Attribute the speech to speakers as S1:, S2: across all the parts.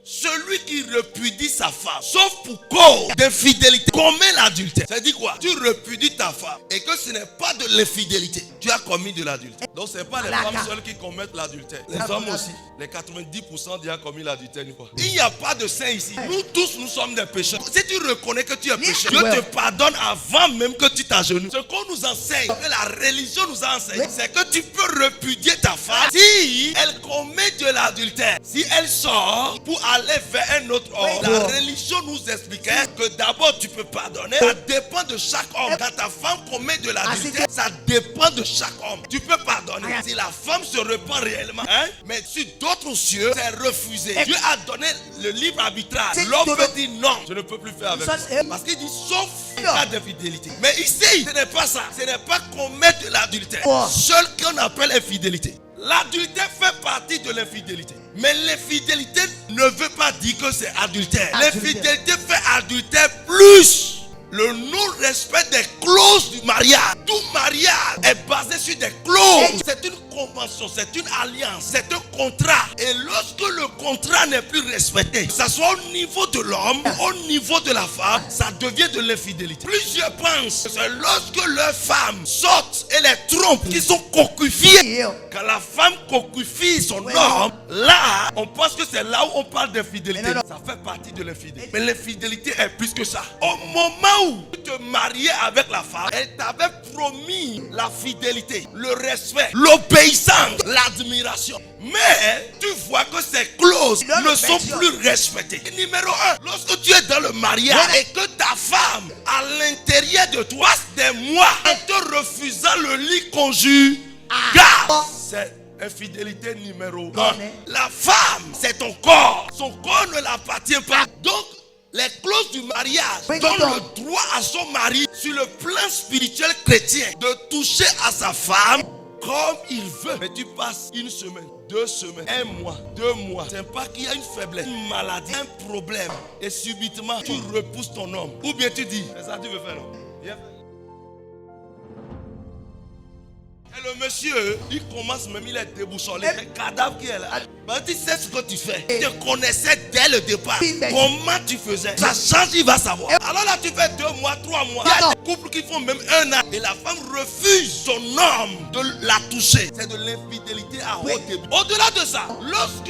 S1: Celui qui répudie sa femme, sauf pour cause d'infidélité, commet l'adultère. Ça dit quoi? Tu répudies ta femme et que ce n'est pas de l'infidélité. Tu as commis de l'adultère. Donc ce n'est pas les femmes seules qui commettent l'adultère. Les hommes aussi. Les 90% qui ont commis l'adultère une fois. Il n'y a pas de saint ici. Nous tous, nous sommes des pécheurs. Si tu reconnais que tu es pécheur, Dieu te pardonne avant même que tu t'agenouilles. Ce qu'on nous enseigne, que la religion nous enseigne, c'est que tu peux répudier ta femme si elle commet de l'adultère. Si elle sort pour aller vers un autre homme, la religion nous expliquait que d'abord tu peux pardonner. Ça dépend de chaque homme. Quand ta femme commet de l'adultère, ça dépend de chaque homme. Tu peux pardonner si la femme se repent réellement. Mais sur d'autres cieux, c'est refusé. Dieu a donné le libre arbitrage. L'homme peut dire non, je ne peux plus faire avec toi. Parce qu'il dit sauf cas d'infidélité. Mais ici, ce n'est pas ça. Ce n'est pas commettre de l'adultère. Seul qu'on appelle infidélité. L'adultère fait partie de l'infidélité. Mais l'infidélité ne veut pas dire que c'est adultère. L'infidélité fait adultère plus le non-respect des clauses du mariage. Tout mariage est basé sur des clauses. C'est une convention, c'est une alliance, c'est un contrat. Et lorsque le contrat n'est plus respecté, que ce soit au niveau de l'homme ou au niveau de la femme, ça devient de l'infidélité. Plusieurs pensent que c'est lorsque leurs femmes sortent et les trompent qui sont cocufiées. Quand la femme cocufie son homme, là, on pense que c'est là où on parle d'infidélité. Ça fait partie de l'infidélité. Mais l'infidélité est plus que ça. Au moment où tu te mariais avec la femme, elle t'avait promis la fidélité, le respect, l'obéissance, l'admiration. Mais tu vois que ces clauses ne sont plus respectées. Numéro 1, lorsque tu es dans le mariage et que ta femme, à l'intérieur de toi, des mois, en te refusant le lit conjugal, c'est infidélité numéro 1. La femme, c'est ton corps. Son corps ne l'appartient pas. Donc, les clauses du mariage donnent le droit à son mari, sur le plan spirituel chrétien, de toucher à sa femme comme il veut. Mais tu passes une semaine, 2 semaines, 1 mois, 2 mois. C'est pas qu'il y a une faiblesse, une maladie, un problème. Et subitement, tu repousses ton homme. Ou bien tu dis, c'est ça que tu veux faire, non? Viens. Et le monsieur, il commence même, il est déboussolé. Le cadavre qui est là. Mais tu sais ce que tu fais. Tu te connaissais dès le départ. Comment tu faisais? Ça change, il va savoir. Alors là, tu fais 2 mois, 3 mois. Il y a des couples qui font même 1 an. Et la femme refuse son homme de la toucher. C'est de l'infidélité à haut début. Au-delà de ça, lorsque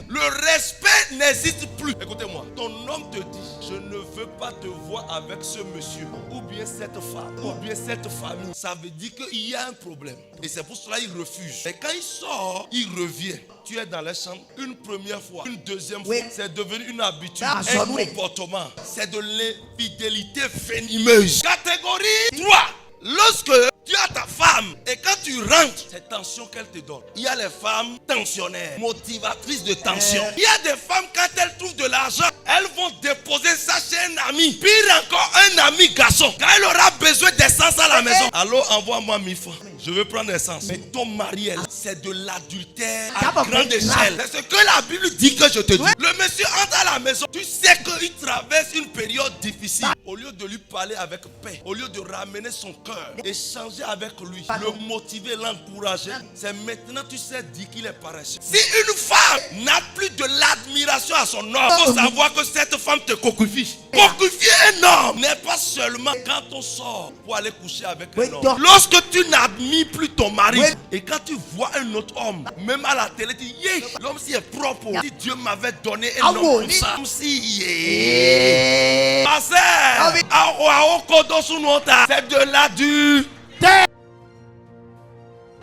S1: le respect n'existe plus, écoutez-moi, ton homme te dit, je ne veux pas te voir avec ce monsieur, ou bien cette femme, ou bien cette famille. Ça veut dire qu'il y a un problème. Et c'est pour cela qu'il refuse. Et quand il sort, il revient. Tu es dans les chambres une première fois, une deuxième fois. C'est devenu une habitude, un comportement. C'est de l'infidélité venimeuse. Catégorie 3. Lorsque tu as ta femme et quand tu rentres, c'est tension qu'elle te donne. Il y a les femmes tensionnaires, motivatrices de tension. Il y a des femmes, quand elles trouvent de l'argent, elles vont déposer ça chez un ami. Pire encore, un ami garçon. Quand elle aura besoin d'essence à la maison, allô, envoie-moi 1000 francs. Je veux prendre essence. Mais ton mari, c'est de l'adultère à grande échelle. C'est ce que la Bible dit que je te dis. Le monsieur entre à la maison. Tu sais qu'il traverse une période difficile. Au lieu de lui parler avec paix, au lieu de ramener son cœur, échanger avec lui, le motiver, l'encourager, c'est maintenant tu sais dire qu'il est paresseux. Si une femme n'a plus de l'admiration à son homme, il faut savoir que cette femme te cocufie. Cocufier un homme n'est pas seulement quand on sort pour aller coucher avec un homme. Lorsque tu n'admires plus ton mari et quand tu vois un autre homme, même à la télé, tu dis, l'homme si est propre. Si Dieu m'avait donné un homme comme ça, comme si c'est de l'adultère.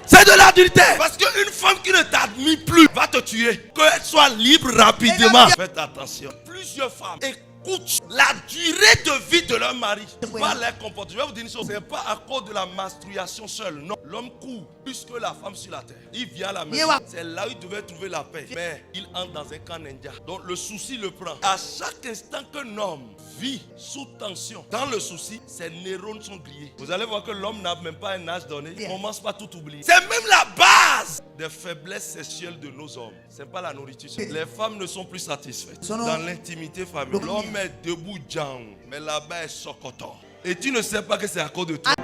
S1: C'est de l'adultère. Parce qu'une femme qui ne t'admire plus va te tuer. Qu'elle soit libre rapidement. Faites attention. Plusieurs femmes écoutent la durée de vie de leur mari. Pas leur comportement. Je vais vous dire une chose. Ce n'est pas à cause de la menstruation seule. Non. L'homme court plus que la femme sur la terre. Il vient à la maison. C'est là où il devait trouver la paix. Mais il entre dans un camp ninja. Donc le souci le prend. À chaque instant qu'un homme vit sous tension, dans le souci, ses neurones sont grillés. Vous allez voir que l'homme n'a même pas un âge donné. Il ne commence pas à tout oublier. C'est même la base des faiblesses sexuelles de nos hommes. Ce n'est pas la nourriture. Les femmes ne sont plus satisfaites. Dans l'intimité familiale, l'homme est debout, mais là-bas est socotant. Et tu ne sais pas que c'est à cause de toi.